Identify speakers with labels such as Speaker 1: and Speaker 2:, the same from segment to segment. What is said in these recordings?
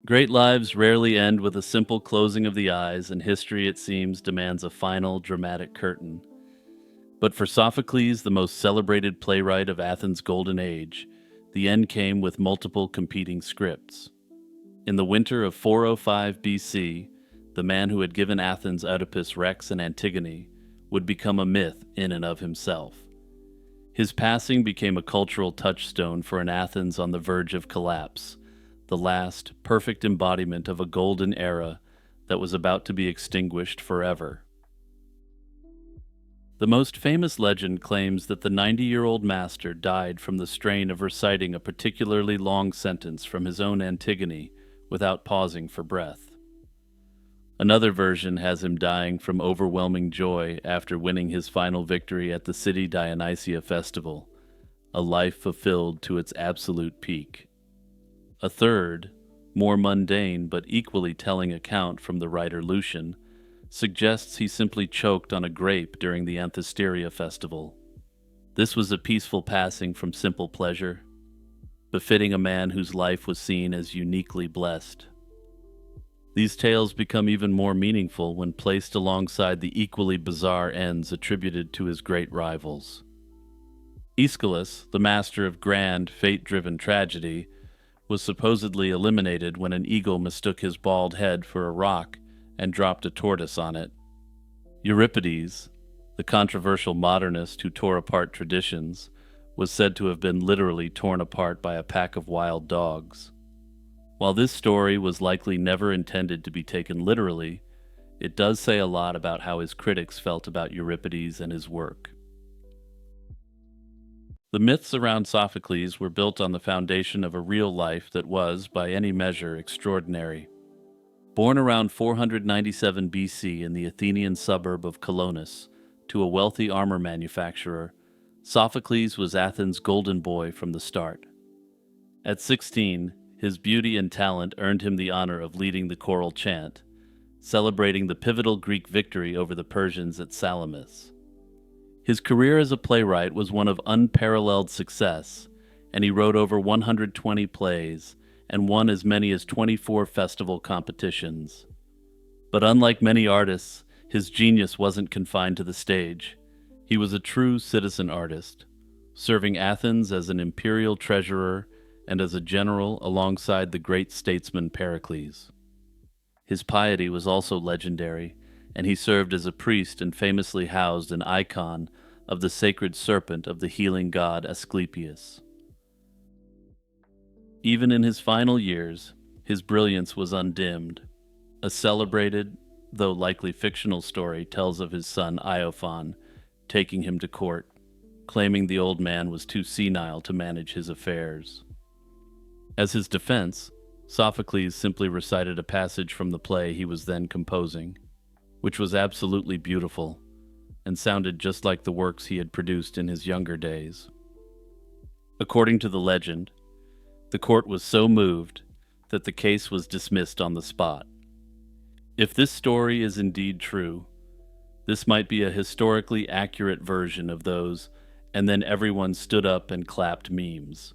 Speaker 1: Great lives rarely end with a simple closing of the eyes, and history, it seems, demands a final, dramatic curtain. But for Sophocles, the most celebrated playwright of Athens' golden age, the end came with multiple competing scripts. In the winter of 405 BC, the man who had given Athens Oedipus Rex and Antigone would become a myth in and of himself. His passing became a cultural touchstone for an Athens on the verge of collapse, the last, perfect embodiment of a golden era that was about to be extinguished forever. The most famous legend claims that the 90-year-old master died from the strain of reciting a particularly long sentence from his own Antigone without pausing for breath. Another version has him dying from overwhelming joy after winning his final victory at the city Dionysia festival, a life fulfilled to its absolute peak. A third, more mundane but equally telling account from the writer Lucian, suggests he simply choked on a grape during the Anthesteria festival. This was a peaceful passing from simple pleasure, befitting a man whose life was seen as uniquely blessed. These tales become even more meaningful when placed alongside the equally bizarre ends attributed to his great rivals. Aeschylus, the master of grand, fate-driven tragedy, was supposedly eliminated when an eagle mistook his bald head for a rock and dropped a tortoise on it. Euripides, the controversial modernist who tore apart traditions, was said to have been literally torn apart by a pack of wild dogs. While this story was likely never intended to be taken literally, it does say a lot about how his critics felt about Euripides and his work. The myths around Sophocles were built on the foundation of a real life that was, by any measure, extraordinary. Born around 497 BC in the Athenian suburb of Colonus to a wealthy armor manufacturer, Sophocles was Athens' golden boy from the start. At 16, his beauty and talent earned him the honor of leading the choral chant, celebrating the pivotal Greek victory over the Persians at Salamis. His career as a playwright was one of unparalleled success, and he wrote over 120 plays and won as many as 24 festival competitions. But unlike many artists, his genius wasn't confined to the stage. He was a true citizen artist, serving Athens as an imperial treasurer and as a general alongside the great statesman Pericles. His piety was also legendary, and he served as a priest and famously housed an icon of the sacred serpent of the healing god Asclepius. Even in his final years, his brilliance was undimmed. A celebrated, though likely fictional story tells of his son Iophon taking him to court, claiming the old man was too senile to manage his affairs. As his defense, Sophocles simply recited a passage from the play he was then composing, which was absolutely beautiful and sounded just like the works he had produced in his younger days. According to the legend, the court was so moved that the case was dismissed on the spot. If this story is indeed true, this might be a historically accurate version of those "and then everyone stood up and clapped" memes.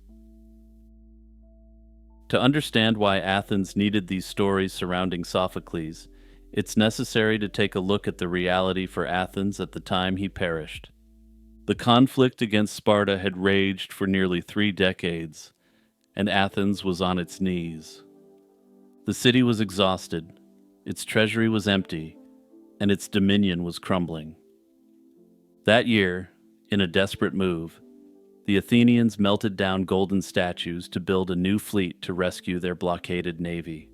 Speaker 1: To understand why Athens needed these stories surrounding Sophocles, it's necessary to take a look at the reality for Athens at the time he perished. The conflict against Sparta had raged for nearly 3 decades, and Athens was on its knees. The city was exhausted, its treasury was empty, and its dominion was crumbling. That year, in a desperate move, the Athenians melted down golden statues to build a new fleet to rescue their blockaded navy.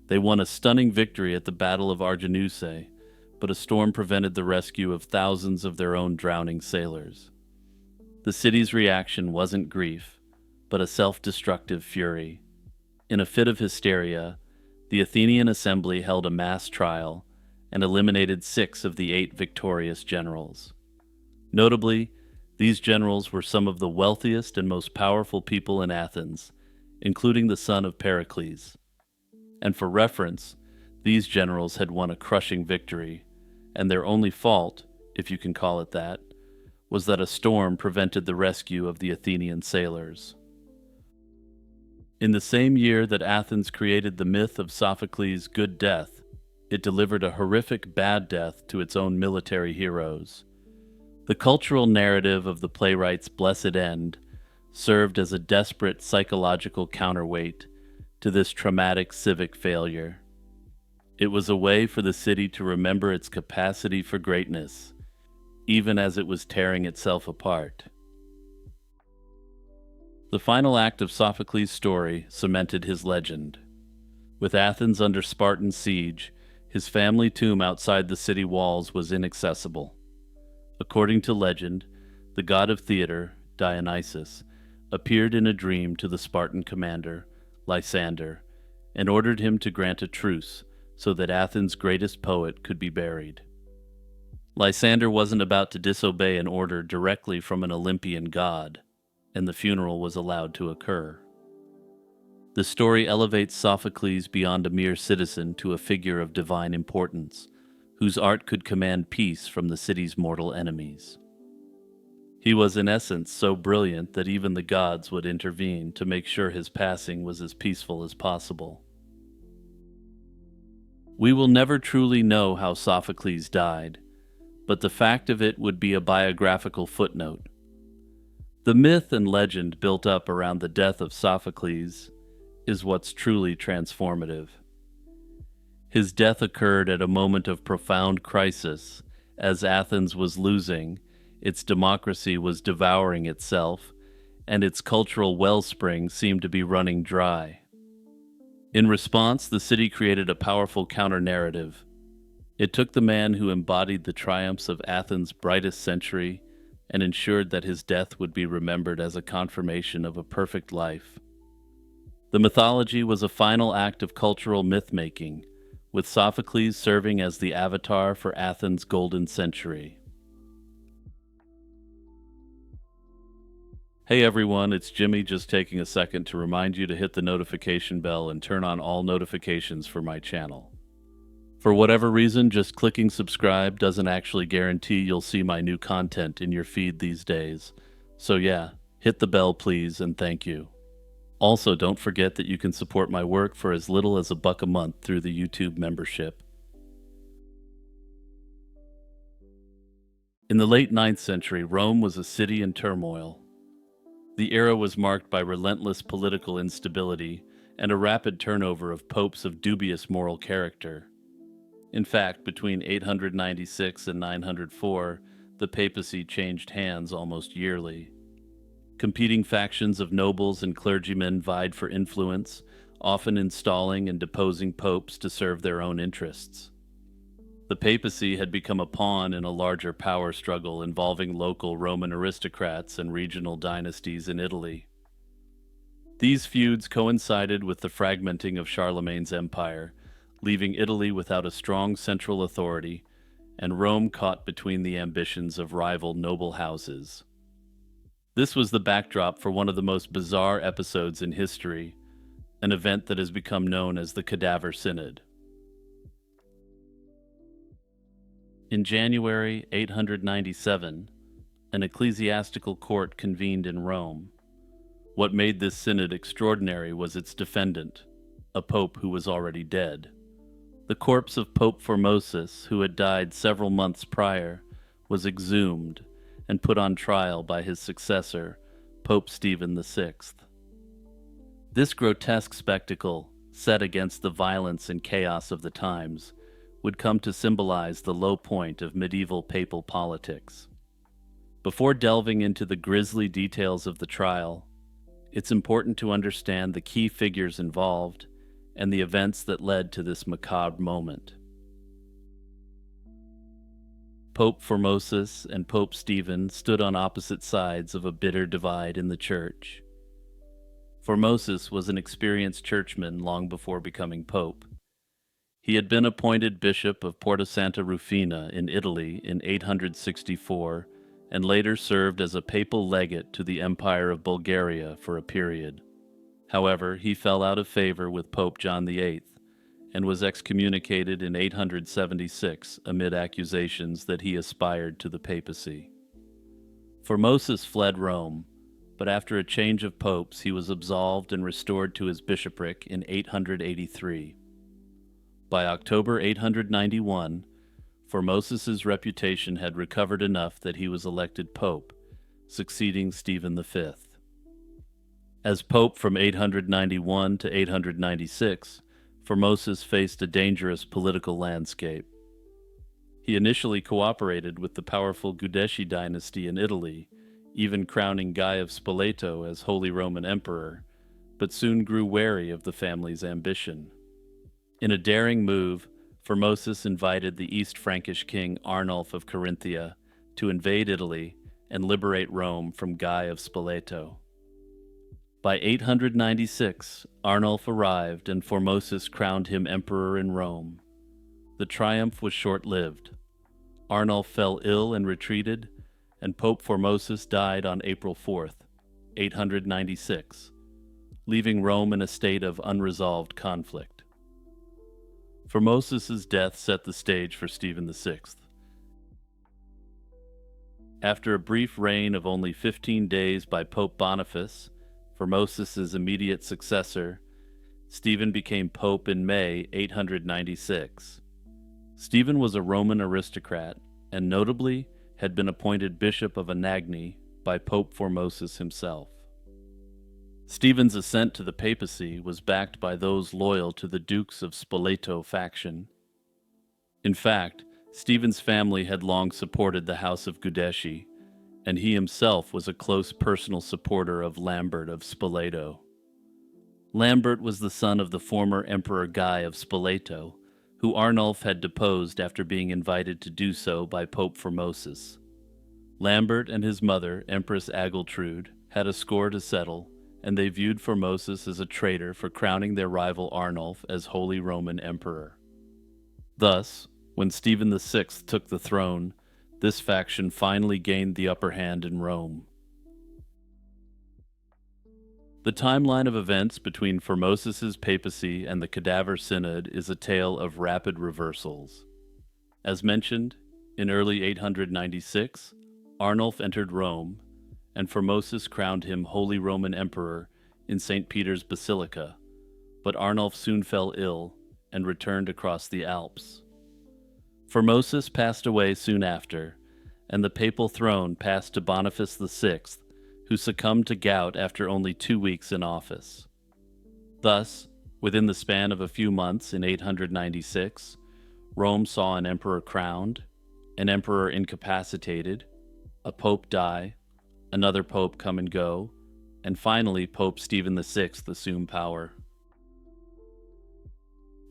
Speaker 1: They won a stunning victory at the Battle of Arginusae, but a storm prevented the rescue of thousands of their own drowning sailors. The city's reaction wasn't grief, but a self-destructive fury. In a fit of hysteria, the Athenian assembly held a mass trial and eliminated 6 of the 8 victorious generals. Notably, these generals were some of the wealthiest and most powerful people in Athens, including the son of Pericles. And for reference, these generals had won a crushing victory, and their only fault, if you can call it that, was that a storm prevented the rescue of the Athenian sailors. In the same year that Athens created the myth of Sophocles' good death, it delivered a horrific bad death to its own military heroes. The cultural narrative of the playwright's blessed end served as a desperate psychological counterweight to this traumatic civic failure. It was a way for the city to remember its capacity for greatness, even as it was tearing itself apart. The final act of Sophocles' story cemented his legend. With Athens under Spartan siege, his family tomb outside the city walls was inaccessible. According to legend, the god of theater, Dionysus, appeared in a dream to the Spartan commander, Lysander, and ordered him to grant a truce so that Athens' greatest poet could be buried. Lysander wasn't about to disobey an order directly from an Olympian god, and the funeral was allowed to occur. The story elevates Sophocles beyond a mere citizen to a figure of divine importance, whose art could command peace from the city's mortal enemies. He was in essence so brilliant that even the gods would intervene to make sure his passing was as peaceful as possible. We will never truly know how Sophocles died, but the fact of it would be a biographical footnote. The myth and legend built up around the death of Sophocles is what's truly transformative. His death occurred at a moment of profound crisis, as Athens was losing, its democracy was devouring itself, and its cultural wellspring seemed to be running dry. In response, the city created a powerful counter-narrative. It took the man who embodied the triumphs of Athens' brightest century and ensured that his death would be remembered as a confirmation of a perfect life. The mythology was a final act of cultural myth-making, with Sophocles serving as the avatar for Athens' golden century. Hey everyone, it's Jimmy, just taking a second to remind you to hit the notification bell and turn on all notifications for my channel. For whatever reason, just clicking subscribe doesn't actually guarantee you'll see my new content in your feed these days. So yeah, hit the bell please, and thank you. Also, don't forget that you can support my work for as little as $1 a month through the YouTube membership. In the late 9th century, Rome was a city in turmoil. The era was marked by relentless political instability and a rapid turnover of popes of dubious moral character. In fact, between 896 and 904, the papacy changed hands almost yearly. Competing factions of nobles and clergymen vied for influence, often installing and deposing popes to serve their own interests. The papacy had become a pawn in a larger power struggle involving local Roman aristocrats and regional dynasties in Italy. These feuds coincided with the fragmenting of Charlemagne's empire, leaving Italy without a strong central authority, and Rome caught between the ambitions of rival noble houses. This was the backdrop for one of the most bizarre episodes in history, an event that has become known as the Cadaver Synod. In January 897, an ecclesiastical court convened in Rome. What made this synod extraordinary was its defendant, a pope who was already dead. The corpse of Pope Formosus, who had died several months prior, was exhumed and put on trial by his successor, Pope Stephen VI. This grotesque spectacle, set against the violence and chaos of the times, would come to symbolize the low point of medieval papal politics. Before delving into the grisly details of the trial, it's important to understand the key figures involved and the events that led to this macabre moment. Pope Formosus and Pope Stephen stood on opposite sides of a bitter divide in the church. Formosus was an experienced churchman long before becoming pope. He had been appointed bishop of Porta Santa Rufina in Italy in 864 and later served as a papal legate to the Empire of Bulgaria for a period. However, he fell out of favor with Pope John VIII and was excommunicated in 876 amid accusations that he aspired to the papacy. Formosus fled Rome, but after a change of popes he was absolved and restored to his bishopric in 883. By October 891, Formosus's reputation had recovered enough that he was elected pope, succeeding Stephen V. As pope from 891 to 896, Formosus faced a dangerous political landscape. He initially cooperated with the powerful Giudeschi dynasty in Italy, even crowning Guy of Spoleto as Holy Roman Emperor, but soon grew wary of the family's ambition. In a daring move, Formosus invited the East Frankish king Arnulf of Carinthia to invade Italy and liberate Rome from Guy of Spoleto. By 896, Arnulf arrived and Formosus crowned him emperor in Rome. The triumph was short-lived. Arnulf fell ill and retreated, and Pope Formosus died on April 4th, 896, leaving Rome in a state of unresolved conflict. Formosus's death set the stage for Stephen VI. After a brief reign of only 15 days by Pope Boniface, Formosus's immediate successor, Stephen became pope in May 896. Stephen was a Roman aristocrat and notably had been appointed Bishop of Anagni by Pope Formosus himself. Stephen's ascent to the papacy was backed by those loyal to the Dukes of Spoleto faction. In fact, Stephen's family had long supported the House of Giudeschi, and he himself was a close personal supporter of Lambert of Spoleto. Lambert was the son of the former Emperor Guy of Spoleto, who Arnulf had deposed after being invited to do so by Pope Formosus. Lambert and his mother, Empress Agiltrude, had a score to settle, and they viewed Formosus as a traitor for crowning their rival Arnulf as Holy Roman Emperor. Thus, when Stephen VI took the throne, this faction finally gained the upper hand in Rome. The timeline of events between Formosus's papacy and the Cadaver Synod is a tale of rapid reversals. As mentioned, in early 896, Arnulf entered Rome, and Formosus crowned him Holy Roman Emperor in St. Peter's Basilica, but Arnulf soon fell ill and returned across the Alps. Formosus passed away soon after, and the papal throne passed to Boniface VI, who succumbed to gout after only 2 weeks in office. Thus, within the span of a few months in 896, Rome saw an emperor crowned, an emperor incapacitated, a pope die, another pope come and go, and finally Pope Stephen VI assume power.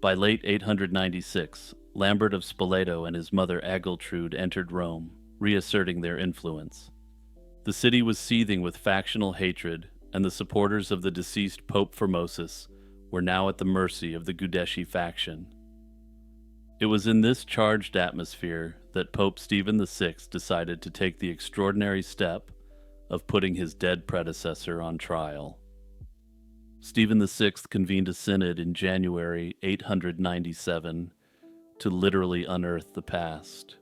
Speaker 1: By late 896, Lambert of Spoleto and his mother Agiltrude entered Rome, reasserting their influence. The city was seething with factional hatred, and the supporters of the deceased Pope Formosus were now at the mercy of the Giudeschi faction. It was in this charged atmosphere that Pope Stephen VI decided to take the extraordinary step of putting his dead predecessor on trial. Stephen VI convened a synod in January 897 to literally unearth the past.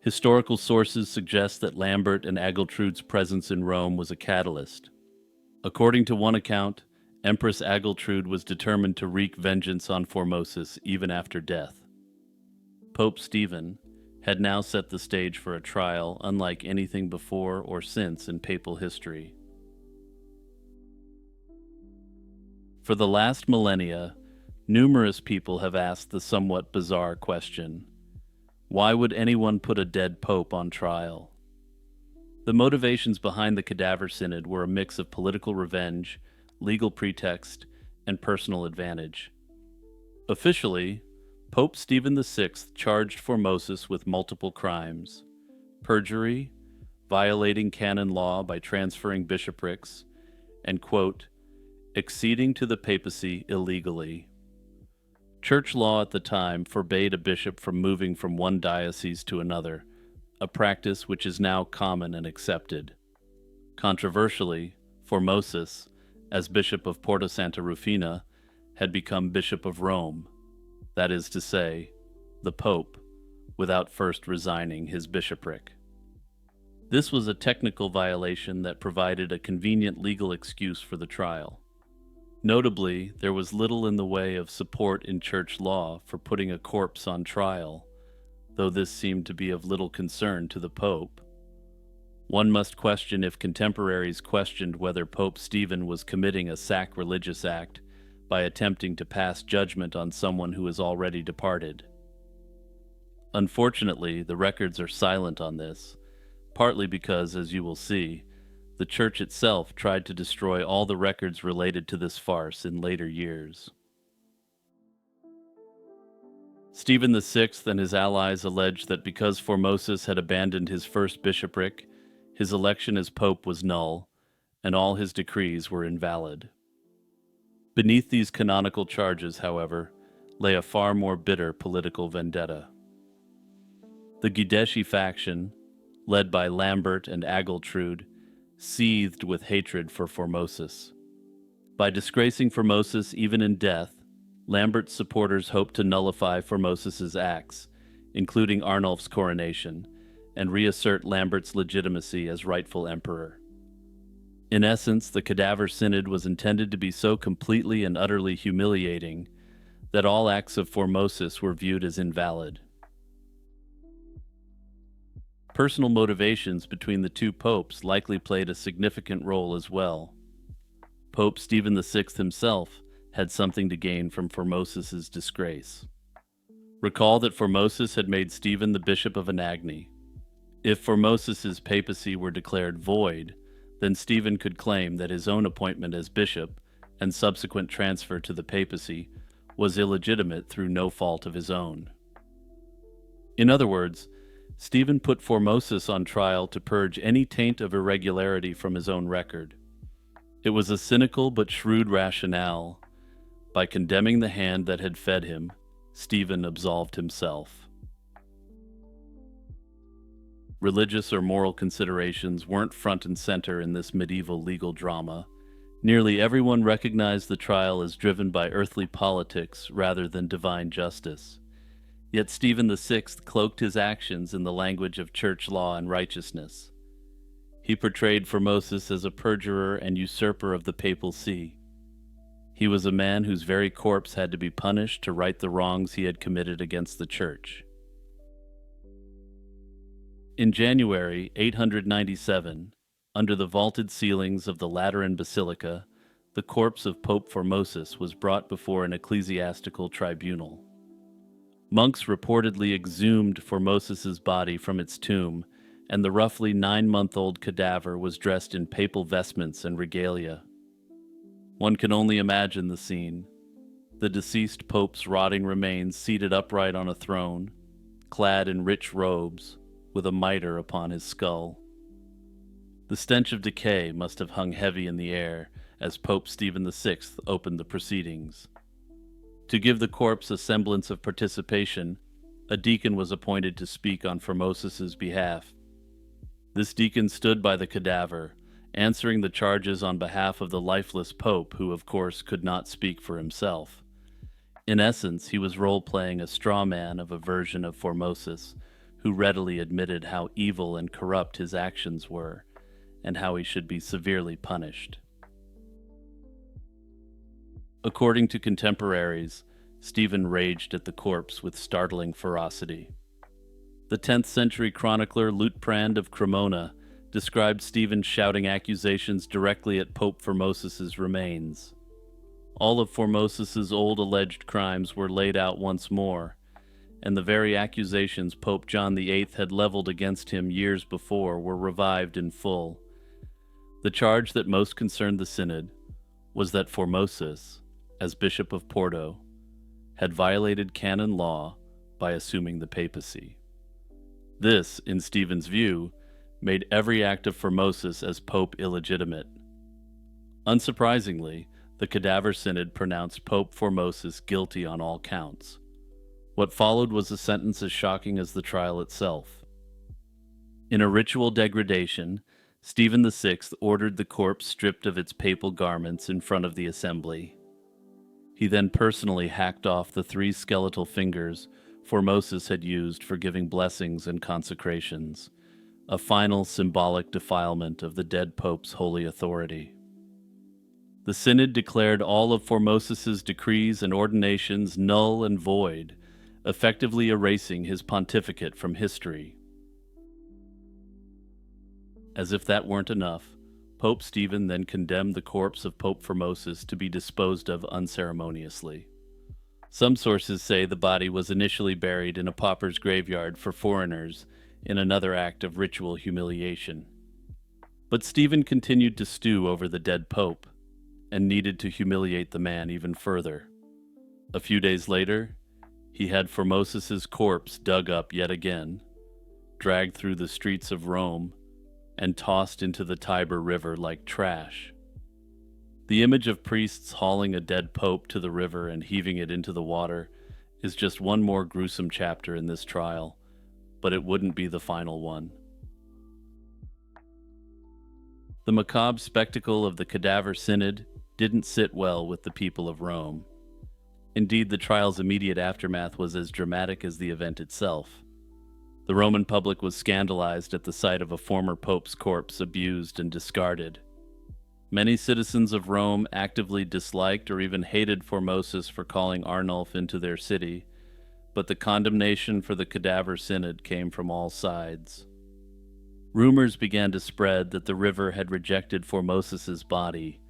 Speaker 1: Historical sources suggest that Lambert and Agiltrude's presence in Rome was a catalyst. According to one account, Empress Agiltrude was determined to wreak vengeance on Formosus even after death. Pope Stephen had now set the stage for a trial unlike anything before or since in papal history. For the last millennia, numerous people have asked the somewhat bizarre question: why would anyone put a dead pope on trial? The motivations behind the Cadaver Synod were a mix of political revenge, legal pretext, and personal advantage. Officially, Pope Stephen VI charged Formosus with multiple crimes: perjury, violating canon law by transferring bishoprics, and, quote, acceding to the papacy illegally. Church law at the time forbade a bishop from moving from one diocese to another, a practice which is now common and accepted. Controversially, Formosus, as Bishop of Porto Santa Rufina, had become Bishop of Rome, that is to say, the Pope, without first resigning his bishopric. This was a technical violation that provided a convenient legal excuse for the trial. Notably, there was little in the way of support in church law for putting a corpse on trial, though this seemed to be of little concern to the Pope. One must question if contemporaries questioned whether Pope Stephen was committing a sacrilegious act by attempting to pass judgment on someone who is already departed. Unfortunately, the records are silent on this, partly because, as you will see, the Church itself tried to destroy all the records related to this farce in later years. Stephen VI and his allies alleged that because Formosus had abandoned his first bishopric, his election as pope was null, and all his decrees were invalid. Beneath these canonical charges, however, lay a far more bitter political vendetta. The Guideschi faction, led by Lambert and Agiltrude, seethed with hatred for Formosus. By disgracing Formosus even in death, Lambert's supporters hoped to nullify Formosus's acts, including Arnulf's coronation, and reassert Lambert's legitimacy as rightful emperor. In essence, the Cadaver Synod was intended to be so completely and utterly humiliating that all acts of Formosus were viewed as invalid. Personal motivations between the two popes likely played a significant role as well. Pope Stephen VI himself had something to gain from Formosus's disgrace. Recall that Formosus had made Stephen the Bishop of Anagni. If Formosus's papacy were declared void, then Stephen could claim that his own appointment as bishop and subsequent transfer to the papacy was illegitimate through no fault of his own. In other words, Stephen put Formosus on trial to purge any taint of irregularity from his own record. It was a cynical but shrewd rationale. By condemning the hand that had fed him, Stephen absolved himself. Religious or moral considerations weren't front and center in this medieval legal drama. Nearly everyone recognized the trial as driven by earthly politics rather than divine justice. Yet Stephen VI cloaked his actions in the language of church law and righteousness. He portrayed Formosus as a perjurer and usurper of the papal see. He was a man whose very corpse had to be punished to right the wrongs he had committed against the Church. In January 897, under the vaulted ceilings of the Lateran Basilica, the corpse of Pope Formosus was brought before an ecclesiastical tribunal. Monks reportedly exhumed Formosus's body from its tomb, and the roughly 9-month-old cadaver was dressed in papal vestments and regalia. One can only imagine the scene. The deceased pope's rotting remains seated upright on a throne, clad in rich robes, with a mitre upon his skull. The stench of decay must have hung heavy in the air as Pope Stephen VI opened the proceedings. To give the corpse a semblance of participation, a deacon was appointed to speak on Formosus's behalf. This deacon stood by the cadaver, answering the charges on behalf of the lifeless pope, who of course could not speak for himself. In essence, he was role-playing a straw man of a version of Formosus, who readily admitted how evil and corrupt his actions were, and how he should be severely punished. According to contemporaries, Stephen raged at the corpse with startling ferocity. The 10th century chronicler Liutprand of Cremona described Stephen shouting accusations directly at Pope Formosus's remains. All of Formosus's old alleged crimes were laid out once more, and the very accusations Pope John VIII had leveled against him years before were revived in full. The charge that most concerned the synod was that Formosus, as Bishop of Porto, had violated canon law by assuming the papacy. This, in Stephen's view, made every act of Formosus as pope illegitimate. Unsurprisingly, the Cadaver Synod pronounced Pope Formosus guilty on all counts. What followed was a sentence as shocking as the trial itself. In a ritual degradation, Stephen VI ordered the corpse stripped of its papal garments in front of the assembly. He then personally hacked off the 3 skeletal fingers Formosus had used for giving blessings and consecrations, a final symbolic defilement of the dead pope's holy authority. The synod declared all of Formosus's decrees and ordinations null and void, effectively erasing his pontificate from history. As if that weren't enough, Pope Stephen then condemned the corpse of Pope Formosus to be disposed of unceremoniously. Some sources say the body was initially buried in a pauper's graveyard for foreigners in another act of ritual humiliation. But Stephen continued to stew over the dead pope and needed to humiliate the man even further. A few days later, he had Formosus's corpse dug up yet again, dragged through the streets of Rome, and tossed into the Tiber River like trash. The image of priests hauling a dead pope to the river and heaving it into the water is just one more gruesome chapter in this trial, but it wouldn't be the final one. The macabre spectacle of the cadaver synod didn't sit well with the people of Rome. Indeed, the trial's immediate aftermath was as dramatic as the event itself. The Roman public was scandalized at the sight of a former pope's corpse abused and discarded. Many citizens of Rome actively disliked or even hated Formosus for calling Arnulf into their city, but the condemnation for the cadaver synod came from all sides. Rumors began to spread that the river had rejected Formosus's body,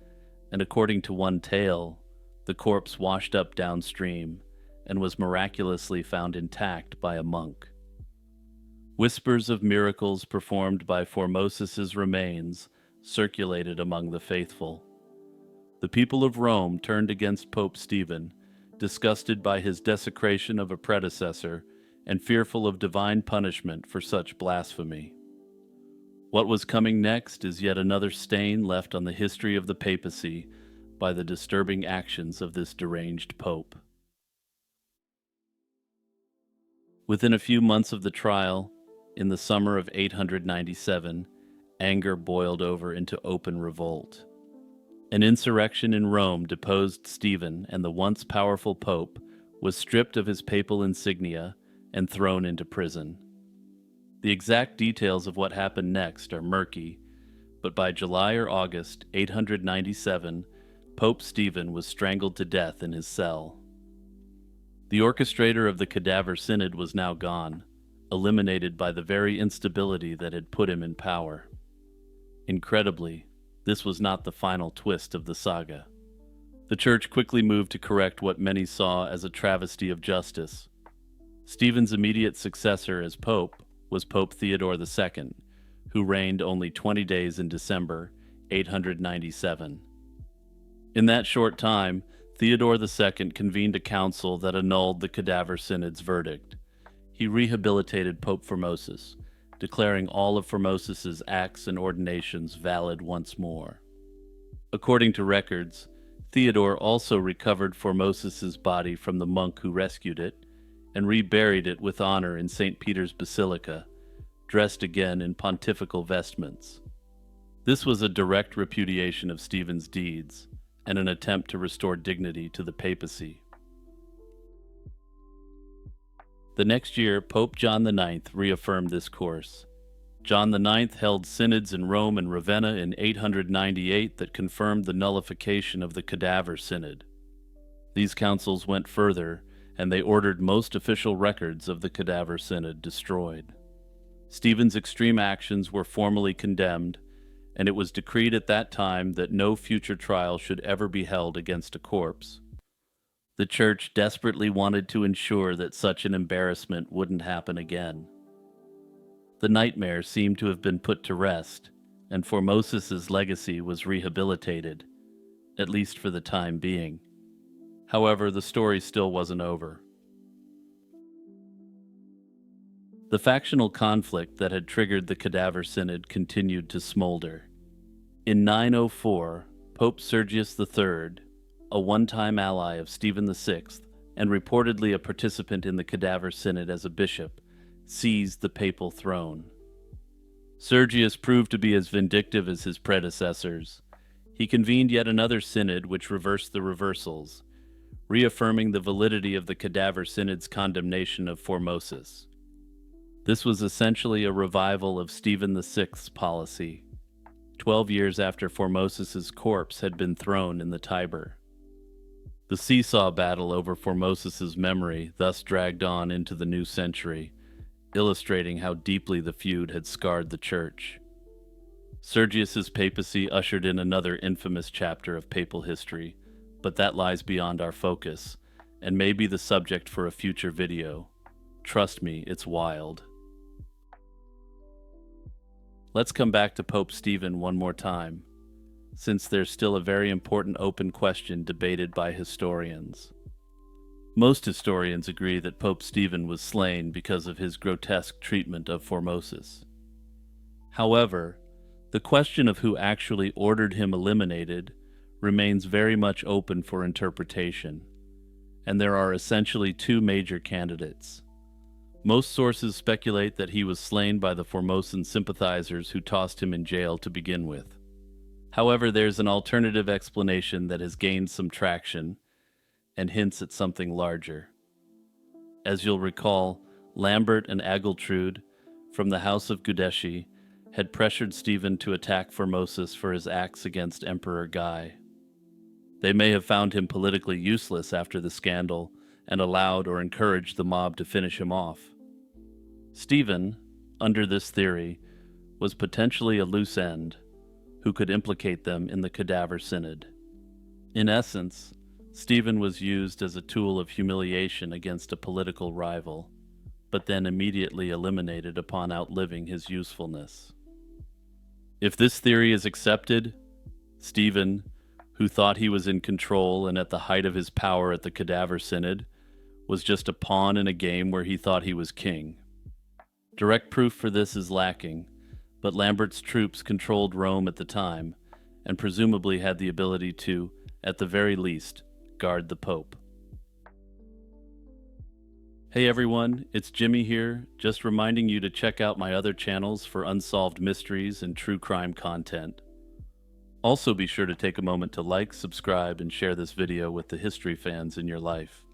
Speaker 1: and according to one tale, the corpse washed up downstream and was miraculously found intact by a monk. Whispers of miracles performed by Formosus's remains circulated among the faithful. The people of Rome turned against Pope Stephen, disgusted by his desecration of a predecessor and fearful of divine punishment for such blasphemy. What was coming next is yet another stain left on the history of the papacy by the disturbing actions of this deranged pope. Within a few months of the trial, in the summer of 897, anger boiled over into open revolt. An insurrection in Rome deposed Stephen, and the once powerful pope was stripped of his papal insignia and thrown into prison. The exact details of what happened next are murky, but by July or August 897, Pope Stephen was strangled to death in his cell. The orchestrator of the cadaver synod was now gone, eliminated by the very instability that had put him in power. Incredibly, this was not the final twist of the saga. The Church quickly moved to correct what many saw as a travesty of justice. Stephen's immediate successor as pope was Pope Theodore II, who reigned only 20 days in December 897. In that short time, Theodore II convened a council that annulled the cadaver synod's verdict. He rehabilitated Pope Formosus, declaring all of Formosus's acts and ordinations valid once more. According to records, Theodore also recovered Formosus's body from the monk who rescued it and reburied it with honor in St. Peter's Basilica, dressed again in pontifical vestments. This was a direct repudiation of Stephen's deeds and an attempt to restore dignity to the papacy. The next year, Pope John IX reaffirmed this course. John IX held synods in Rome and Ravenna in 898 that confirmed the nullification of the cadaver synod. These councils went further, and they ordered most official records of the cadaver synod destroyed. Stephen's extreme actions were formally condemned, and it was decreed at that time that no future trial should ever be held against a corpse. The Church desperately wanted to ensure that such an embarrassment wouldn't happen again. The nightmare seemed to have been put to rest, and Formosus's legacy was rehabilitated, at least for the time being. However, the story still wasn't over. The factional conflict that had triggered the cadaver synod continued to smolder. In 904, Pope Sergius III, a one-time ally of Stephen VI and reportedly a participant in the cadaver synod as a bishop, seized the papal throne. Sergius proved to be as vindictive as his predecessors. He convened yet another synod which reversed the reversals, reaffirming the validity of the cadaver synod's condemnation of Formosus. This was essentially a revival of Stephen VI's policy, 12 years after Formosus's corpse had been thrown in the Tiber. The seesaw battle over Formosus's memory thus dragged on into the new century, illustrating how deeply the feud had scarred the church. Sergius's papacy ushered in another infamous chapter of papal history, but that lies beyond our focus, and may be the subject for a future video. Trust me, it's wild. Let's come back to Pope Stephen one more time, since there's still a very important open question debated by historians. Most historians agree that Pope Stephen was slain because of his grotesque treatment of Formosus. However, the question of who actually ordered him eliminated remains very much open for interpretation, and there are essentially two major candidates. Most sources speculate that he was slain by the Formosan sympathizers who tossed him in jail to begin with. However, there's an alternative explanation that has gained some traction and hints at something larger. As you'll recall, Lambert and Agiltrude from the House of Gudeshi had pressured Stephen to attack Formosus for his acts against Emperor Guy. They may have found him politically useless after the scandal and allowed or encouraged the mob to finish him off. Stephen, under this theory, was potentially a loose end who could implicate them in the Cadaver Synod. In essence, Stephen was used as a tool of humiliation against a political rival, but then immediately eliminated upon outliving his usefulness. If this theory is accepted, Stephen, who thought he was in control and at the height of his power at the Cadaver Synod, was just a pawn in a game where he thought he was king. Direct proof for this is lacking, but Lambert's troops controlled Rome at the time, and presumably had the ability to, at the very least, guard the Pope. Hey everyone, it's Jimmy here, just reminding you to check out my other channels for unsolved mysteries and true crime content. Also be sure to take a moment to like, subscribe, and share this video with the history fans in your life.